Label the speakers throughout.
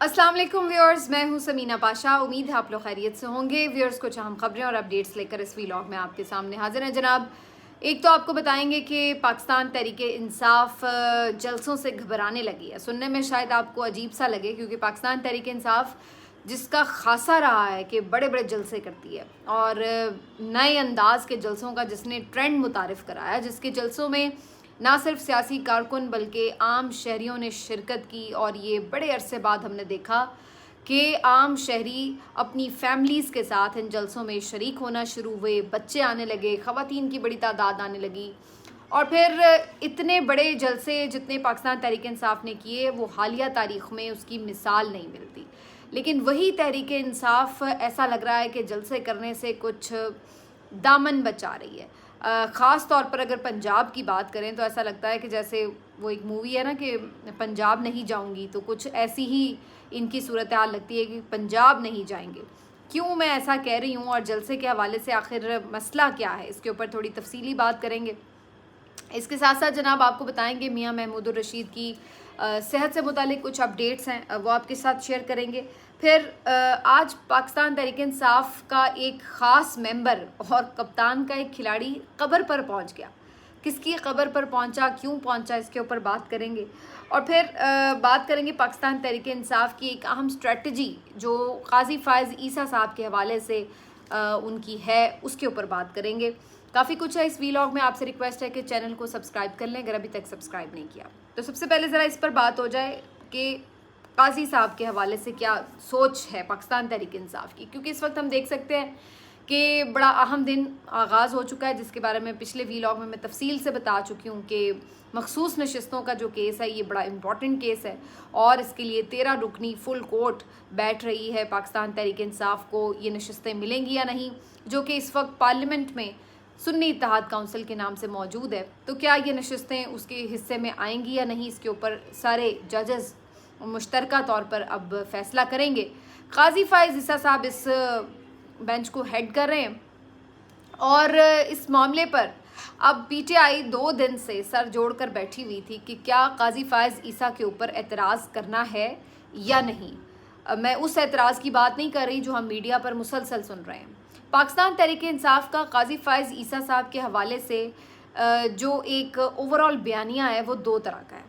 Speaker 1: अस्सलाम वालेकुम व्यूअर्स, मैं हूं समीना पाशा। उम्मीद है आप लोग खैरियत से होंगे। व्यूअर्स, कुछ अहम खबरें और अपडेट्स लेकर इस व्लॉग में आपके सामने हाजिर हैं जनाब। एक तो आपको बताएंगे कि पाकिस्तान तहरीके इंसाफ जलसों से घबराने लगी है। सुनने में शायद आपको अजीब सा लगे, क्योंकि पाकिस्तान तहरीके इंसाफ जिसका खासा रहा है कि बड़े बड़े जलसे करती है और नए अंदाज के जलसों का जिसने ट्रेंड मुतारिफ कराया, जिसके जलसों में ना सिर्फ सियासी कारकुन बल्कि आम शहरियों ने शिरकत की। और ये बड़े अरसे बाद हमने देखा कि आम शहरी अपनी फैमिलीज़ के साथ इन जलसों में शरीक होना शुरू हुए, बच्चे आने लगे, ख़वातीन की बड़ी तादाद आने लगी। और फिर इतने बड़े जलसे जितने पाकिस्तान तहरीक इंसाफ ने किए, वो हालिया तारीख़ में उसकी मिसाल नहीं मिलती। लेकिन वही तहरीक इंसाफ ऐसा लग रहा है कि जलसे करने से कुछ दामन बचा रही है। ख़ास तौर पर अगर पंजाब की बात करें तो ऐसा लगता है कि जैसे वो एक मूवी है ना कि पंजाब नहीं जाऊंगी, तो कुछ ऐसी ही इनकी सूरत हाल लगती है कि पंजाब नहीं जाएंगे। क्यों मैं ऐसा कह रही हूँ और जलसे के हवाले से आखिर मसला क्या है, इसके ऊपर थोड़ी तफसीली बात करेंगे। इसके साथ साथ जनाब आपको बताएंगे मियां महमूदुर रशीद की सेहत से मुतालिक कुछ अपडेट्स हैं, वो आपके साथ शेयर करेंगे। फिर आज पाकिस्तान तहरीक इंसाफ का एक ख़ास मेंबर और कप्तान का एक खिलाड़ी कब्र पर पहुंच गया। किसकी कब्र पर पहुंचा, क्यों पहुंचा, इसके ऊपर बात करेंगे। और फिर बात करेंगे पाकिस्तान तहरीक इंसाफ की एक अहम स्ट्रेटजी जो काजी फ़ायज़ ईसा साहब के हवाले से उनकी है, उसके ऊपर बात करेंगे। काफ़ी कुछ है इस वीलॉग में। आपसे रिक्वेस्ट है कि चैनल को सब्सक्राइब कर लें अगर अभी तक सब्सक्राइब नहीं किया। तो सबसे पहले ज़रा इस पर बात हो जाए कि काजी साहब के हवाले से क्या सोच है पाकिस्तान तहरीक इंसाफ की, क्योंकि इस वक्त हम देख सकते हैं कि बड़ा अहम दिन आगाज़ हो चुका है, जिसके बारे में पिछले वीलॉग में मैं तफसील से बता चुकी हूँ कि मखसूस नशस्तों का जो केस है ये बड़ा इंपॉर्टेंट केस है और इसके लिए 13 रुकनी फुल कोर्ट बैठ रही है। पाकिस्तान तहरीक इंसाफ को ये नशस्तें मिलेंगी या नहीं, जो कि इस वक्त पार्लियामेंट में सुन्नी इत्तेहाद काउंसिल के नाम से मौजूद है। तो क्या ये नशस्तें उसके हिस्से में आएंगी या नहीं, इसके ऊपर सारे जजेस मुश्तरका तौर पर अब फैसला करेंगे। काजी फ़ायज़ ईसा साहब इस बेंच को हेड कर रहे हैं और इस मामले पर अब पीटीआई 2 दिन से सर जोड़कर बैठी हुई थी कि क्या काजी फ़ायज़ ईसा के ऊपर एतराज़ करना है या नहीं। मैं उस एतराज़ की बात नहीं कर रही जो हम मीडिया पर मुसलसल सुन रहे हैं। पाकिस्तान तहरीक इंसाफ का काजी फ़ायज़ ईसा साहब के हवाले से जो एक ओवरऑल बयानिया है वो 2 तरह का है।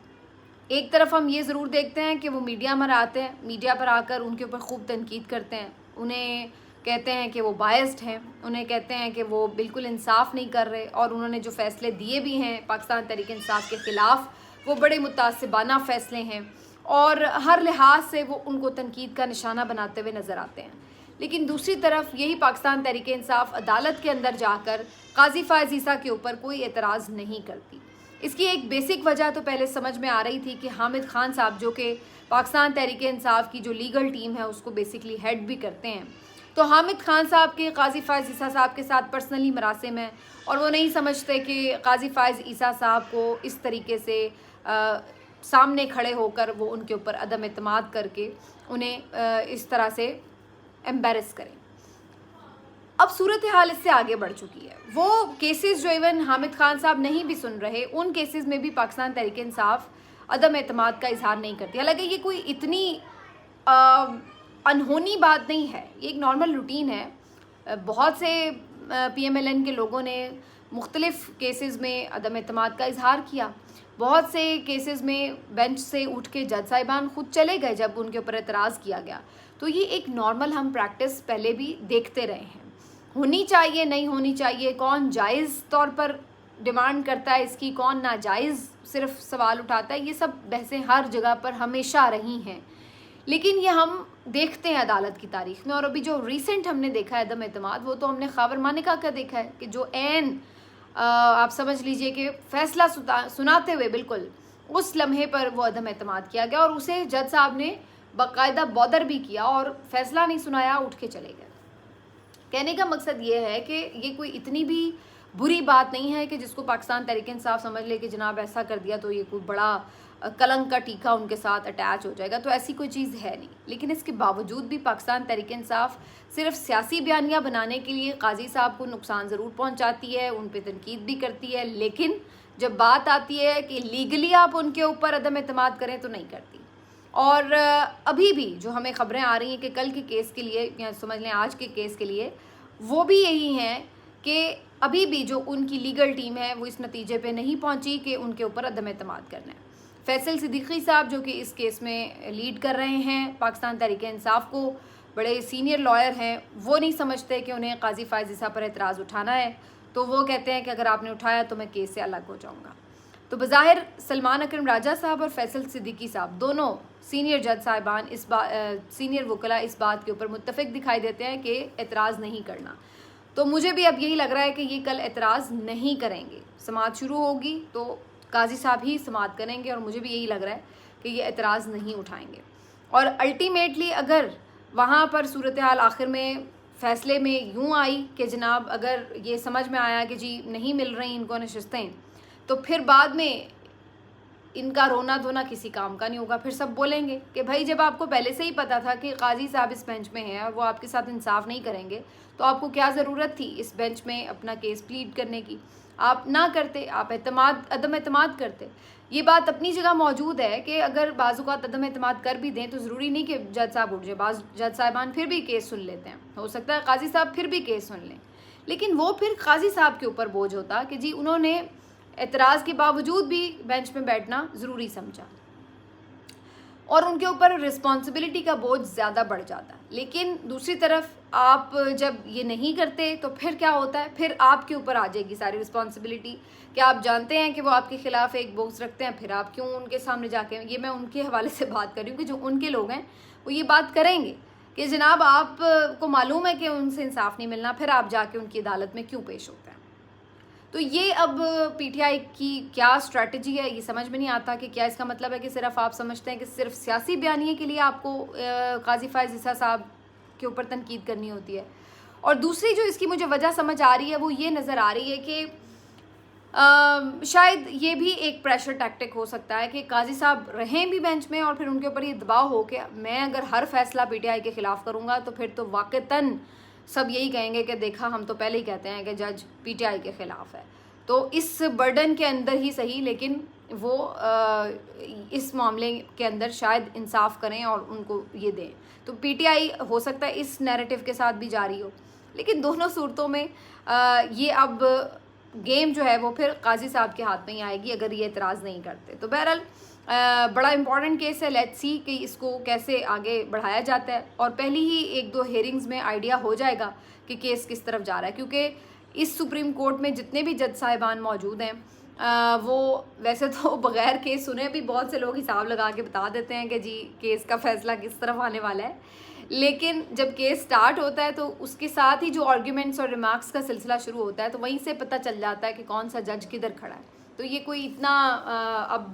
Speaker 1: एक तरफ हम ये ज़रूर देखते हैं कि वो मीडिया में आते हैं, मीडिया पर आकर उनके ऊपर खूब तनकीद करते हैं, उन्हें कहते हैं कि वो बायस्ड हैं, उन्हें कहते हैं कि वो बिल्कुल इंसाफ नहीं कर रहे और उन्होंने जो फ़ैसले दिए भी हैं पाकिस्तान तहरीक इंसाफ के ख़िलाफ़ वो बड़े मुतासिबाना फ़ैसले हैं और हर लिहाज से वो उनको तनकीद का निशाना बनाते हुए नज़र आते हैं। लेकिन दूसरी तरफ यही पाकिस्तान तहरीक इंसाफ अदालत के अंदर जाकर काजी फ़ायज़ ईसा के ऊपर कोई एतराज़ नहीं करती। इसकी एक बेसिक वजह तो पहले समझ में आ रही थी कि हामिद खान साहब, जो कि पाकिस्तान तहरीक इंसाफ की जो लीगल टीम है उसको बेसिकली हेड भी करते हैं, तो हामिद खान साहब के काजी फ़ायज़ ईसा साहब के साथ पर्सनली मरासिम है और वो नहीं समझते कि काजी फ़ायज़ ईसा साहब को इस तरीके से सामने खड़े होकर वो उनके ऊपर अदम एतमाद करके उन्हें इस तरह से एम्बेरस करें। अब सूरत हाल इससे आगे बढ़ चुकी है। वो केसेस जो इवन हामिद खान साहब नहीं भी सुन रहे, उन केसेस में भी पाकिस्तान तहरीक इंसाफ अदम एतमाद का इजहार नहीं करती। हालांकि ये कोई इतनी अनहोनी बात नहीं है, ये एक नॉर्मल रूटीन है। बहुत से PMLN के लोगों ने मुख्तलिफ़ केसेस में अदम एतमाद का इजहार किया। बहुत से केसेस में बेंच से उठ के जज साहिबान खुद चले गए जब उनके ऊपर एतराज़ किया गया। तो ये एक नॉर्मल हम प्रैक्टिस पहले भी देखते रहे हैं। होनी चाहिए, नहीं होनी चाहिए, कौन जायज़ तौर पर डिमांड करता है इसकी, कौन नाजायज़ सिर्फ सवाल उठाता है, ये सब बहसें हर जगह पर हमेशा रही हैं। लेकिन ये हम देखते हैं अदालत की तारीख में। और अभी जो रिसेंट हमने देखा है अदम एतमाद, वो तो हमने ख़ाबर मानिका का देखा है कि जो एन आप समझ लीजिए कि फ़ैसला सुनाते हुए बिल्कुल उस लम्हे पर वो अदम एतमाद किया गया और उसे जज साहब ने बाकायदा बॉदर भी किया और फ़ैसला नहीं सुनाया, उठ के चले गए। कहने का मकसद ये है कि ये कोई इतनी भी बुरी बात नहीं है कि जिसको पाकिस्तान तहरीक इंसाफ समझ ले कि जनाब ऐसा कर दिया तो ये कोई बड़ा कलंक का टीका उनके साथ अटैच हो जाएगा। तो ऐसी कोई चीज़ है नहीं। लेकिन इसके बावजूद भी पाकिस्तान तहरीक इंसाफ सिर्फ सियासी बयानियाँ बनाने के लिए काजी साहब को नुकसान ज़रूर पहुँचाती है, उन पर तनकीद भी करती है, लेकिन जब बात आती है कि लीगली आप उनके ऊपर अदम एतमाद करें तो नहीं करती। और अभी भी जो हमें खबरें आ रही हैं कि कल के केस के लिए या समझ लें आज के केस के लिए, वो भी यही हैं कि अभी भी जो उनकी लीगल टीम है वो इस नतीजे पे नहीं पहुंची कि उनके ऊपर अदम एतमाद करना है। फैसल सिद्दीकी साहब जो कि इस केस में लीड कर रहे हैं पाकिस्तान तहरीक इंसाफ को, बड़े सीनियर लॉयर हैं, वो नहीं समझते कि उन्हें काजी फायज़ ईसा पर एतराज़ उठाना है, तो वो कहते हैं कि अगर आपने उठाया तो मैं केस से अलग हो जाऊँगा। तो बज़ाहिर सलमान अकरम राजा साहब और फैसल सिद्दीकी साहब दोनों सीनियर जज साहिबान सीनियर वकला इस बात के ऊपर मुत्तफ़िक दिखाई देते हैं कि एतराज़ नहीं करना। तो मुझे भी अब यही लग रहा है कि ये कल एतराज़ नहीं करेंगे, समाअत शुरू होगी तो काजी साहब ही समाअत करेंगे, और मुझे भी यही लग रहा है कि ये एतराज़ नहीं उठाएंगे। और अल्टीमेटली अगर वहाँ पर सूरत हाल आखिर में फ़ैसले में यूँ आई कि जनाब अगर ये समझ में आया कि जी नहीं मिल रही इनको नशिस्तें, तो फिर बाद में इनका रोना धोना किसी काम का नहीं होगा। फिर सब बोलेंगे कि भाई जब आपको पहले से ही पता था कि काजी साहब इस बेंच में हैं और वो आपके साथ इंसाफ नहीं करेंगे, तो आपको क्या ज़रूरत थी इस बेंच में अपना केस प्लीड करने की। आप ना करते, आप अदम एतमाद करते। ये बात अपनी जगह मौजूद है कि अगर बाज़-औक़ात अदम एतमाद कर भी दें तो ज़रूरी नहीं कि जज साहब उठ जाए। बाज़ जज साहिबान फिर भी केस सुन लेते हैं, हो सकता है काजी साहब फिर भी केस सुन लें, लेकिन वो फिर काजी साहब के ऊपर बोझ होता कि जी उन्होंने एतराज़ के बावजूद भी बेंच में बैठना ज़रूरी समझा, और उनके ऊपर रिस्पॉन्सिबिलिटी का बोझ ज़्यादा बढ़ जाता है। लेकिन दूसरी तरफ आप जब ये नहीं करते तो फिर क्या होता है, फिर आपके ऊपर आ जाएगी सारी रिस्पॉन्सिबिलिटी कि आप जानते हैं कि वो आपके ख़िलाफ़ एक बोक्स रखते हैं, फिर आप क्यों उनके सामने जाके, ये मैं उनके हवाले से बात कर रही हूँ कि जो उनके लोग हैं वो ये बात करेंगे कि जनाब आपको मालूम है कि उनसे इंसाफ नहीं मिलना, फिर आप जाके उनकी अदालत में क्यों पेश होते हैं। तो ये अब पीटीआई की क्या स्ट्रैटेजी है ये समझ में नहीं आता कि क्या इसका मतलब है कि सिर्फ आप समझते हैं कि सिर्फ सियासी बयानिए के लिए आपको काजी फायज़ ईसा साहब के ऊपर तनकीद करनी होती है। और दूसरी जो इसकी मुझे वजह समझ आ रही है वो ये नज़र आ रही है कि शायद ये भी एक प्रेशर टैक्टिक हो सकता है कि काजी साहब रहें भी बेंच में और फिर उनके ऊपर ये दबाव हो कि मैं अगर हर फैसला पीटीआई के ख़िलाफ़ करूँगा तो फिर तो वाक़तन सब यही कहेंगे कि देखा हम तो पहले ही कहते हैं कि जज पीटीआई के ख़िलाफ़ है। तो इस बर्डन के अंदर ही सही, लेकिन वो इस मामले के अंदर शायद इंसाफ करें और उनको ये दें। तो पीटीआई हो सकता है इस नैरेटिव के साथ भी जारी हो, लेकिन दोनों सूरतों में ये अब गेम जो है वो फिर काजी साहब के हाथ में ही आएगी अगर ये एतराज़ नहीं करते। तो बहरहाल बड़ा इंपॉर्टेंट केस है, लेट्स सी कि इसको कैसे आगे बढ़ाया जाता है, और पहली ही 1-2 हेयरिंग्स में आइडिया हो जाएगा कि केस किस तरफ जा रहा है। क्योंकि इस सुप्रीम कोर्ट में जितने भी जज साहिबान मौजूद हैं वो वैसे तो बग़ैर केस सुने भी बहुत से लोग हिसाब लगा के बता देते हैं कि जी केस का फ़ैसला किस तरफ आने वाला है, लेकिन जब केस स्टार्ट होता है तो उसके साथ ही जो आर्ग्यूमेंट्स और रिमार्क्स का सिलसिला शुरू होता है तो वहीं से पता चल जाता है कि कौन सा जज किधर खड़ा है। तो ये कोई इतना अब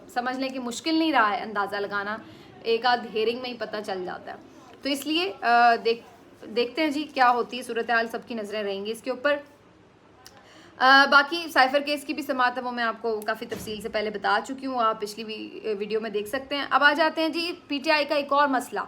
Speaker 1: समझ लें कि मुश्किल नहीं रहा है अंदाज़ा लगाना, एक आध हेयरिंग में ही पता चल जाता है। तो इसलिए देखते हैं जी क्या होती है सूरत हाल, सबकी नज़रें रहेंगी इसके ऊपर। बाकी साइफर केस की भी समाअत है वो मैं आपको काफ़ी तफसील से पहले बता चुकी हूँ, आप पिछली वीडियो में देख सकते हैं। अब आ जाते हैं जी पीटीआई का एक और मसला,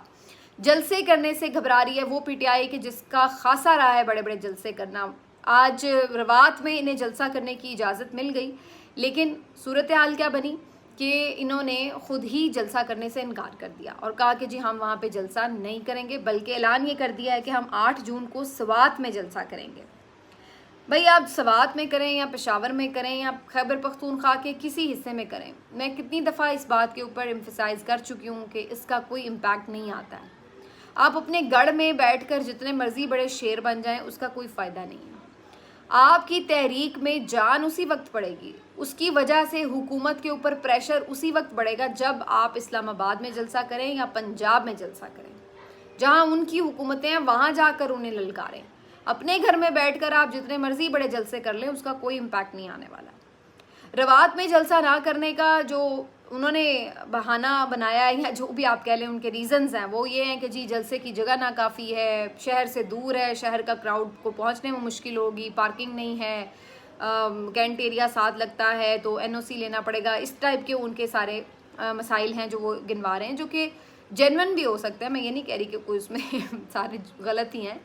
Speaker 1: जलसे करने से घबरा रही है वो पीटीआई कि जिसका खासा रहा है बड़े बड़े जलसे करना। आज रवात में इन्हें जलसा करने की इजाज़त मिल गई, लेकिन सूरत हाल क्या बनी कि इन्होंने ख़ुद ही जलसा करने से इनकार कर दिया और कहा कि जी हम वहाँ पे जलसा नहीं करेंगे, बल्कि ऐलान ये कर दिया है कि हम 8 जून को सवात में जलसा करेंगे। भाई आप सवात में करें या पेशावर में करें या खैबर पख्तूनख्वा के किसी हिस्से में करें, मैं कितनी दफ़ा इस बात के ऊपर एम्फसाइज़ कर चुकी हूँ कि इसका कोई इम्पैक्ट नहीं आता है। आप अपने गढ़ में बैठकर जितने मर्जी बड़े शेर बन जाएं उसका कोई फ़ायदा नहीं है। आपकी तहरीक में जान उसी वक्त पड़ेगी, उसकी वजह से हुकूमत के ऊपर प्रेशर उसी वक्त बढ़ेगा जब आप इस्लामाबाद में जलसा करें या पंजाब में जलसा करें, जहाँ उनकी हुकूमतें हैं वहाँ जाकर उन्हें ललकारें। अपने घर में बैठकर आप जितने मर्जी बड़े जलसे कर लें उसका कोई इम्पैक्ट नहीं आने वाला। रवात में जलसा ना करने का जो उन्होंने बहाना बनाया है या जो भी आप कह लें उनके रीज़न्स हैं वो ये हैं कि जी जलसे की जगह ना काफ़ी है, शहर से दूर है, शहर का क्राउड को पहुंचने में मुश्किल होगी, पार्किंग नहीं है, कैंट एरिया साथ लगता है तो एनओसी लेना पड़ेगा। इस टाइप के उनके सारे मसाइल हैं जो वो गिनवा रहे हैं, जो कि जेन्युइन भी हो सकते हैं। मैं ये नहीं कह रही कि कोई उसमें सारे गलत ही हैं,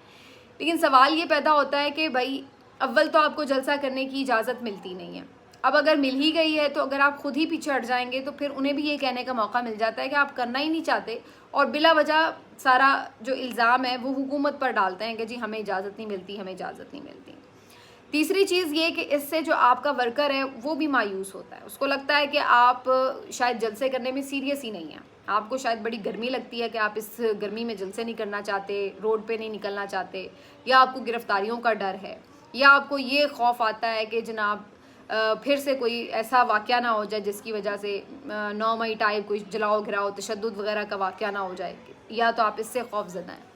Speaker 1: लेकिन सवाल ये पैदा होता है कि भाई अव्वल तो आपको जलसा करने की इजाज़त मिलती नहीं है, अब अगर मिल ही गई है तो अगर आप खुद ही पीछे हट जाएंगे तो फिर उन्हें भी ये कहने का मौका मिल जाता है कि आप करना ही नहीं चाहते, और बिला वजह सारा जो इल्ज़ाम है वो हुकूमत पर डालते हैं कि जी हमें इजाज़त नहीं मिलती, हमें इजाज़त नहीं मिलती। तीसरी चीज़ ये कि इससे जो आपका वर्कर है वो भी मायूस होता है, उसको लगता है कि आप शायद जलसे करने में सीरियस ही नहीं है, आपको शायद बड़ी गर्मी लगती है कि आप इस गर्मी में जलसे नहीं करना चाहते, रोड पे नहीं निकलना चाहते, या आपको गिरफ्तारियों का डर है, या आपको ये खौफ आता है कि जनाब फिर से कोई ऐसा वाक़या ना हो जाए जिसकी वजह से 9 मई टाइप कोई जलाओ घिराओ तशद्दुद वगैरह का वाक़या ना हो जाए, या तो आप इससे खौफज़दा हैं।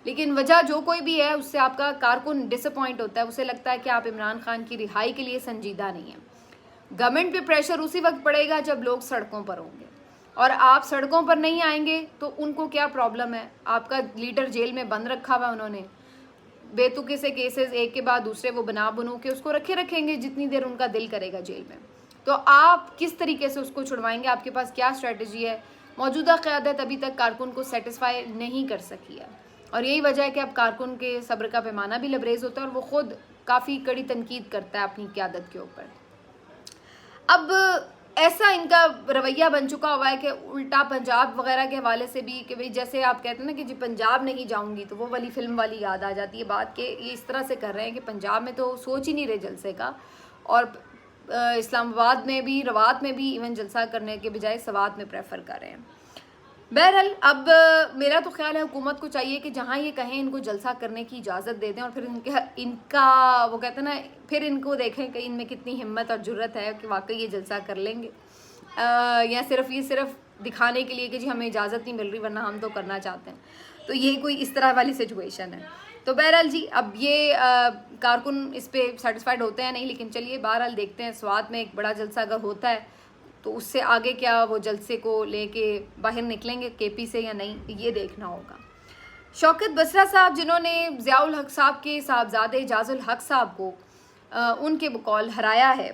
Speaker 1: लेकिन वजह जो कोई भी है उससे आपका कारकुन डिसअपॉइंट होता है, उसे लगता है कि आप इमरान खान की रिहाई के लिए संजीदा नहीं हैं। गवर्नमेंट पे प्रेशर उसी वक्त पड़ेगा जब लोग सड़कों पर होंगे, और आप सड़कों पर नहीं आएंगे तो उनको क्या प्रॉब्लम है? आपका लीडर जेल में बंद रखा हुआ है, उन्होंने बेतुके से केसेस एक के बाद दूसरे वो बना के उसको रखेंगे जितनी देर उनका दिल करेगा जेल में। तो आप किस तरीके से उसको छुड़वाएंगे? आपके पास क्या स्ट्रेटजी है? मौजूदा क़यादत अभी तक कारकुन को सेटिस्फाई नहीं कर सकी है, और यही वजह है कि अब कारकुन के सब्र का पैमाना भी लबरेज होता है और वो खुद काफ़ी कड़ी तनकीद करता है अपनी क़यादत के ऊपर। अब ऐसा इनका रवैया बन चुका हुआ है कि उल्टा पंजाब वगैरह के हवाले से भी कि भाई जैसे आप कहते हैं ना कि जी पंजाब नहीं जाऊंगी, तो वो वाली फिल्म वाली याद आ जाती है बात कि ये इस तरह से कर रहे हैं कि पंजाब में तो सोच ही नहीं रहे जलसे का, और इस्लामाबाद में भी, रवात में भी इवन जलसा करने के बजाय सवात में प्रेफर कर रहे हैं। बहरहाल अब मेरा तो ख्याल है हुकूमत को चाहिए कि जहाँ ये कहें इनको जलसा करने की इजाज़त दे दें, और फिर इनका वो कहते हैं ना, फिर इनको देखें कि इनमें कितनी हिम्मत और जुर्रत है कि वाकई ये जलसा कर लेंगे, या सिर्फ दिखाने के लिए कि जी हमें इजाज़त नहीं मिल रही वरना हम तो करना चाहते हैं। तो ये कोई इस तरह वाली सिचुएशन है। तो बहरहाल जी अब ये कारकुन इस पर सेटिस्फाइड होते हैं नहीं, लेकिन चलिए बहरहाल देखते हैं स्वात में एक बड़ा जलसा अगर होता है तो उससे आगे क्या वो जलसे को लेके बाहर निकलेंगे केपी से या नहीं, ये देखना होगा। शौकत बसरा साहब जिन्होंने ज़ियाउल हक साहब के साहबजादे इजाज़ुल हक साहब को उनके बकौल हराया है,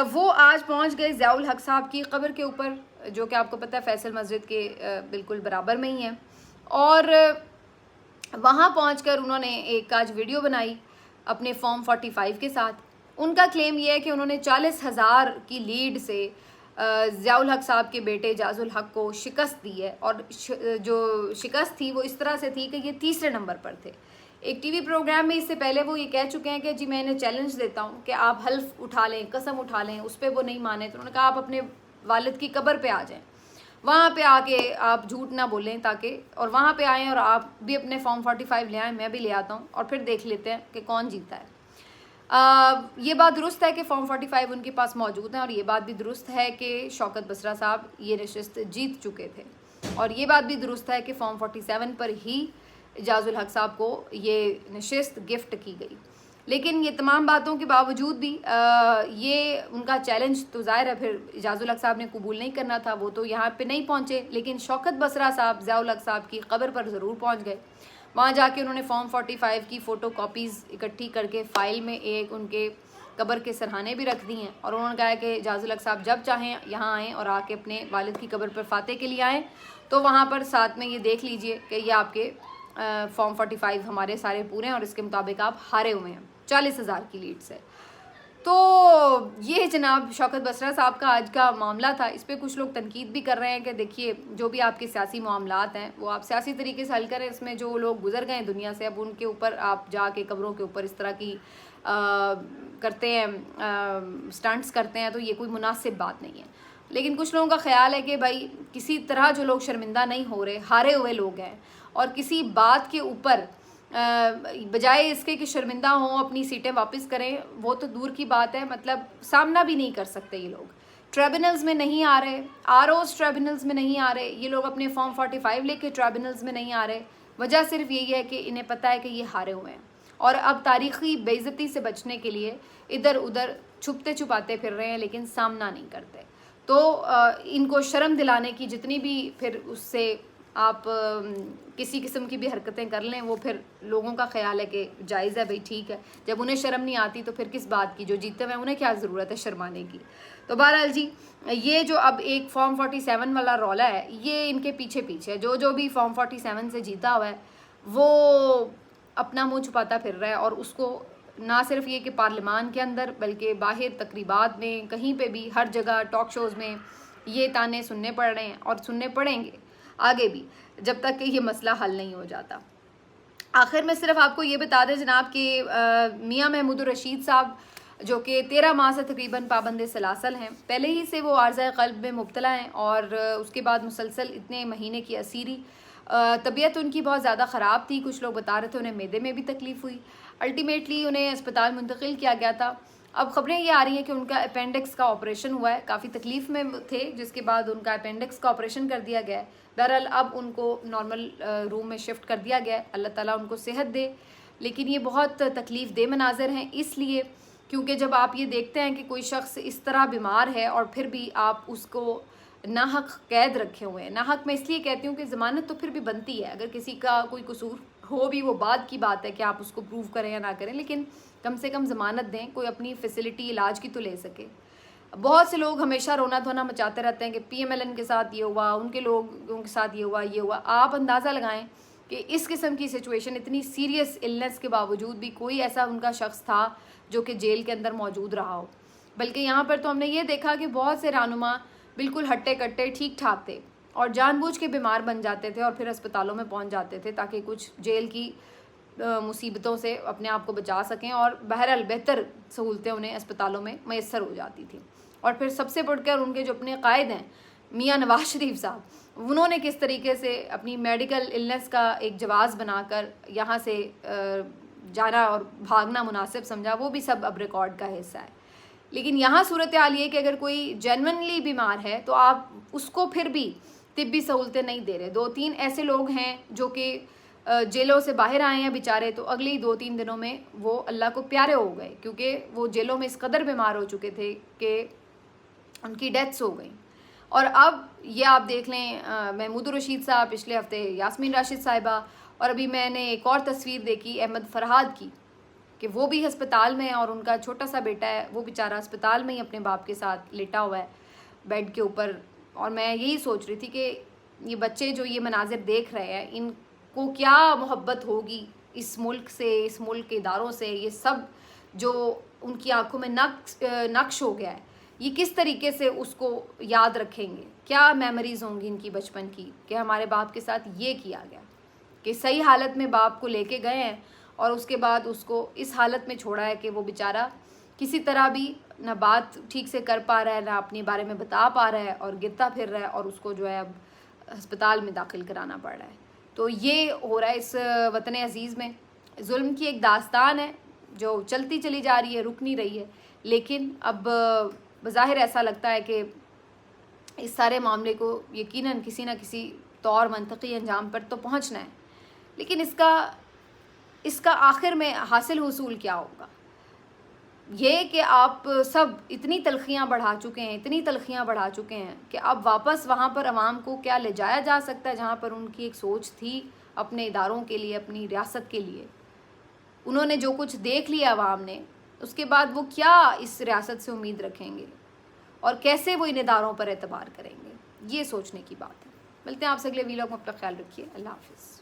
Speaker 1: वो आज पहुंच गए ज़ियाउल हक साहब की कब्र के ऊपर, जो कि आपको पता है फैसल मस्जिद के बिल्कुल बराबर में ही है, और वहाँ पहुंचकर उन्होंने एक आज वीडियो बनाई अपने फॉर्म 45 के साथ। उनका क्लेम ये है कि उन्होंने 40,000 की लीड से ज़ियाउल हक साहब के बेटे इजाज़ुल हक को शिकस्त दी है, और जो शिकस्त थी वो इस तरह से थी कि ये तीसरे नंबर पर थे। एक टीवी प्रोग्राम में इससे पहले वो ये कह चुके हैं कि जी मैं इन्हें चैलेंज देता हूँ कि आप हल्फ उठा लें, कसम उठा लें, उस पर वो नहीं माने तो उन्होंने कहा आप अपने वालिद की कब्र पे आ जाएं, वहाँ पे आके आप झूठ ना बोलें, ताकि और वहाँ पे आएँ और आप भी अपने फॉर्म 45 ले आएँ, मैं भी ले आता हूँ, और फिर देख लेते हैं कि कौन जीता है। ये बात दुरुस्त है कि फॉर्म 45 उनके पास मौजूद हैं, और ये बात भी दुरुस्त है कि शौकत बसरा साहब ये नशिस्त जीत चुके थे, और ये बात भी दुरुस्त है कि फॉर्म 47 पर ही इजाज़ुल हक साहब को ये नशिस्त गिफ्ट की गई। लेकिन ये तमाम बातों के बावजूद भी ये उनका चैलेंज तो ज़ाहिर है फिर इजाज़ुल हक साहब ने कबूल नहीं करना था, वो तो यहाँ पे नहीं पहुँचे, लेकिन शौकत बसरा साहब ज़ियाउल हक साहब की कब्र पर ज़रूर पहुँच गए। वहाँ जाके उन्होंने फॉर्म 45 की फ़ोटो कॉपीज़ इकट्ठी करके फ़ाइल में एक उनके कब्र के सरहाने भी रख दी हैं, और उन्होंने कहा कि इजाज़ुल हक साहब जब चाहें यहाँ आएँ और आके अपने वालिद की कब्र पर फातह के लिए आएँ, तो वहाँ पर साथ में ये देख लीजिए कि ये आपके फॉर्म 45 हमारे सारे पूरे हैं और इसके मुताबिक आप हारे हुए हैं 40,000 की लीड से। तो ये जनाब शौकत बसरा साहब का आज का मामला था। इस पर कुछ लोग तनकीद भी कर रहे हैं कि देखिए जो भी आपके सियासी मामलात हैं वो आप सियासी तरीके से हल करें, इसमें जो लोग गुजर गए हैं दुनिया से अब उनके ऊपर आप जाके कब्रों के ऊपर इस तरह की करते हैं स्टंट्स करते हैं, तो ये कोई मुनासिब बात नहीं है। लेकिन कुछ लोगों का ख्याल है कि भाई किसी तरह जो लोग शर्मिंदा नहीं हो रहे, हारे हुए लोग हैं, और किसी बात के ऊपर बजाय इसके कि शर्मिंदा हों अपनी सीटें वापस करें, वो तो दूर की बात है, मतलब सामना भी नहीं कर सकते ये लोग। ट्रिब्यूनल्स में नहीं आ रहे, आरओज ट्रिब्यूनल्स में नहीं आ रहे, ये लोग अपने फॉर्म 45 लेके ट्रिब्यूनल्स में नहीं आ रहे। वजह सिर्फ यही है कि इन्हें पता है कि ये हारे हुए हैं, और अब तारीख़ी बेइज्जती से बचने के लिए इधर उधर छुपते छुपाते फिर रहे हैं, लेकिन सामना नहीं करते। तो इनको शर्म दिलाने की जितनी भी फिर उससे आप किसी किस्म की भी हरकतें कर लें, वो फिर लोगों का ख्याल है कि जायज़ है, भाई ठीक है। जब उन्हें शर्म नहीं आती तो फिर किस बात की, जो जीते हुए उन्हें क्या ज़रूरत है शर्माने की। तो बहरहाल जी ये जो अब एक फॉर्म 47 वाला रौला है, ये इनके पीछे पीछे है। जो भी फॉर्म 47 से जीता हुआ है वो अपना मुँह छुपाता फिर रहा है, और उसको ना सिर्फ ये कि पार्लियामान के अंदर बल्कि बाहर तकरीबात में, कहीं पे भी, हर जगह टॉक शोज़ में ये ताने सुनने पड़ रहे हैं और सुनने पड़ेंगे आगे भी, जब तक कि ये मसला हल नहीं हो जाता। आखिर में सिर्फ आपको ये बता दें जनाब कि मियाँ महमूद रशीद साहब जो कि 13 माह से तकरीबन पाबंद सलासल हैं, पहले ही से वो आर्ज़ा क़ल्ब में मुब्तला हैं और उसके बाद मुसलसल इतने महीने की असीरी, तबीयत उनकी बहुत ज़्यादा ख़राब थी। कुछ लोग बता रहे थे उन्हें मैदे में भी तकलीफ़ हुई, अल्टीमेटली उन्हें अस्पताल मुंतकिल किया गया था। अब ख़बरें ये आ रही हैं कि उनका अपेंडिक्स का ऑपरेशन हुआ है, काफ़ी तकलीफ़ में थे, जिसके बाद उनका अपेंडिक्स का ऑपरेशन कर दिया गया है। बहरहाल अब उनको नॉर्मल रूम में शिफ्ट कर दिया गया है, अल्लाह ताला उनको सेहत दे। लेकिन ये बहुत तकलीफ़ दे मनाज़र हैं, इसलिए क्योंकि जब आप ये देखते हैं कि कोई शख्स इस तरह बीमार है और फिर भी आप उसको नाहक कैद रखे हुए हैं। नाहक मैं इसलिए कहती हूँ कि ज़मानत तो फिर भी बनती है, अगर किसी का कोई कसूर हो भी वो बाद की बात है कि आप उसको प्रूव करें या ना करें, लेकिन कम से कम ज़मानत दें, कोई अपनी फैसिलिटी इलाज की तो ले सके। बहुत से लोग हमेशा रोना धोना मचाते रहते हैं कि PMLN के साथ ये हुआ, उनके लोगों के साथ ये हुआ। आप अंदाज़ा लगाएं कि इस किस्म की सिचुएशन, इतनी सीरियस इलनेस के बावजूद भी कोई ऐसा उनका शख्स था जो कि जेल के अंदर मौजूद रहा हो। बल्कि यहाँ पर तो हमने ये देखा कि बहुत से रहनुमा बिल्कुल हट्टे कट्टे ठीक ठाक थे और जानबूझ के बीमार बन जाते थे और फिर अस्पतालों में पहुँच जाते थे ताकि कुछ जेल की मुसीबतों से अपने आप को बचा सकें और बहरहाल बेहतर सहूलतें उन्हें अस्पतालों में मैसर हो जाती थी। और फिर सबसे बढ़कर उनके जो अपने कायद हैं मियाँ नवाज शरीफ साहब, उन्होंने किस तरीके से अपनी मेडिकल इलनेस का एक जवाज़ बनाकर यहाँ से जाना और भागना मुनासिब समझा, वो भी सब अब रिकॉर्ड का हिस्सा है। लेकिन यहाँ सूरत हाल ये कि अगर कोई जेन्युइनली बीमार है तो आप उसको फिर भी तिब्बी सहूलतें नहीं दे रहे। 2-3 ऐसे लोग हैं जो कि जेलों से बाहर आए हैं बेचारे, तो अगले ही 2-3 दिनों में वो अल्लाह को प्यारे हो गए, क्योंकि वो जेलों में इस कदर बीमार हो चुके थे कि उनकी डेथ्स हो गई। और अब ये आप देख लें महमूद रशीद साहब, पिछले हफ्ते यास्मीन राशिद साहिबा, और अभी मैंने एक और तस्वीर देखी अहमद फरहाद की कि वो भी अस्पताल में है और उनका छोटा सा बेटा है, वो बेचारा अस्पताल में ही अपने बाप के साथ लेटा हुआ है बेड के ऊपर। और मैं यही सोच रही थी कि ये बच्चे जो ये मनाजिर देख रहे हैं, इनको क्या मोहब्बत होगी इस मुल्क से, इस मुल्क के इदारों से। ये सब जो उनकी आंखों में नक्श हो गया है, ये किस तरीके से उसको याद रखेंगे, क्या मेमोरीज होंगी इनकी बचपन की कि हमारे बाप के साथ ये किया गया, कि सही हालत में बाप को लेके गए हैं और उसके बाद उसको इस हालत में छोड़ा है कि वो बेचारा किसी तरह भी ना बात ठीक से कर पा रहा है, ना अपने बारे में बता पा रहा है और गिरता फिर रहा है, और उसको जो है अब अस्पताल में दाखिल कराना पड़ रहा है। तो ये हो रहा है इस वतन अज़ीज़ में। जुल्म की एक दास्तान है जो चलती चली जा रही है, रुक नहीं रही है। लेकिन अब बज़ाहिर ऐसा लगता है कि इस सारे मामले को यकीनन किसी न किसी तौर मंतकी अंजाम पर तो पहुँचना है, लेकिन इसका आखिर में हासिल हुसूल क्या होगा? ये कि आप सब इतनी तलखियाँ बढ़ा चुके हैं कि अब वापस वहाँ पर अवाम को क्या ले जाया जा सकता है जहाँ पर उनकी एक सोच थी अपने इदारों के लिए, अपनी रियासत के लिए। उन्होंने जो कुछ देख लिया अवाम ने, उसके बाद वो क्या इस रियासत से उम्मीद रखेंगे और कैसे वो इन इदारों पर एतबार करेंगे, ये सोचने की बात है। मिलते हैं आपसे अगले वीलॉग में, अपना ख्याल रखिए। अल्लाह हाफ़िज़।